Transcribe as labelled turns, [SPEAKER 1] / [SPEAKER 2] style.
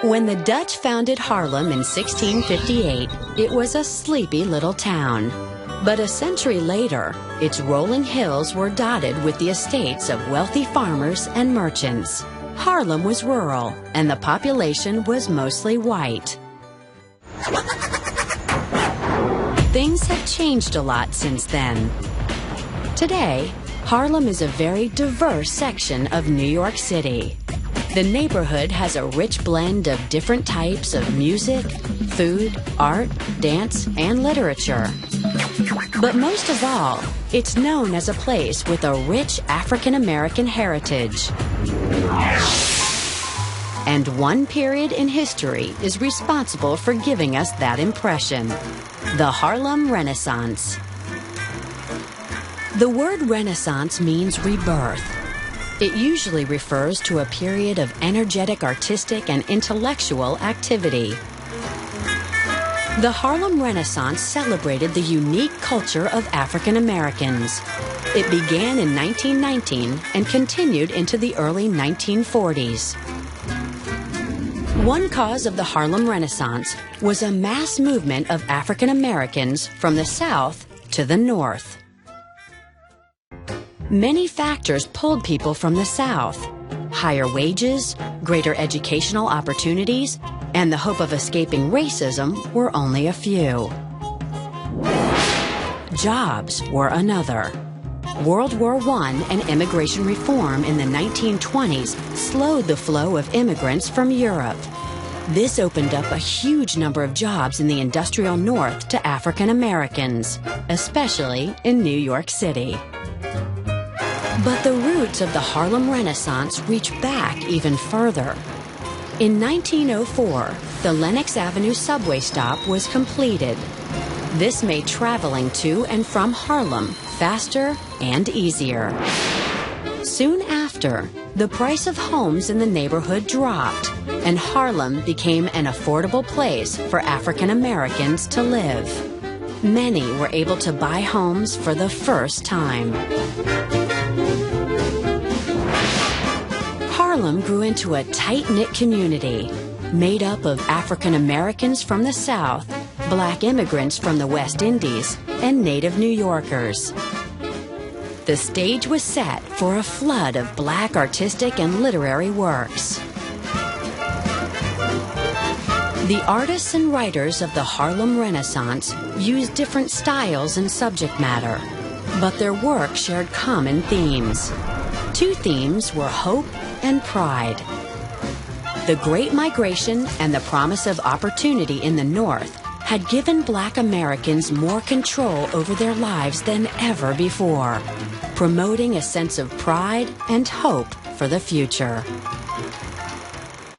[SPEAKER 1] When the Dutch founded Harlem in 1658, it was a sleepy little town. But a century later, its rolling hills were dotted with the estates of wealthy farmers and merchants. Harlem was rural, and the population was mostly white. Things have changed a lot since then. Today, Harlem is a very diverse section of New York City. The neighborhood has a rich blend of different types of music, food, art, dance, and literature. But most of all, it's known as a place with a rich African-American heritage. And one period in history is responsible for giving us that impression: the Harlem Renaissance. The word Renaissance means rebirth. It usually refers to a period of energetic artistic and intellectual activity. The Harlem Renaissance celebrated the unique culture of African Americans. It began in 1919 and continued into the early 1940s. One cause of the Harlem Renaissance was a mass movement of African Americans from the South to the North. Many factors pulled people from the South. Higher wages, greater educational opportunities, and the hope of escaping racism were only a few. Jobs were another. World War I and immigration reform in the 1920s slowed the flow of immigrants from Europe. This opened up a huge number of jobs in the industrial North to African Americans, especially in New York City. But the roots of the Harlem Renaissance reach back even further. In 1904, the Lenox Avenue subway stop was completed. This made traveling to and from Harlem faster and easier. Soon after, the price of homes in the neighborhood dropped, and Harlem became an affordable place for African Americans to live. Many were able to buy homes for the first time. Harlem grew into a tight-knit community made up of African Americans from the South, Black immigrants from the West Indies, and native New Yorkers. The stage was set for a flood of Black artistic and literary works. The artists and writers of the Harlem Renaissance used different styles and subject matter, but their work shared common themes. Two themes were hope and pride. The Great Migration and the promise of opportunity in the North had given Black Americans more control over their lives than ever before, promoting a sense of pride and hope for the future.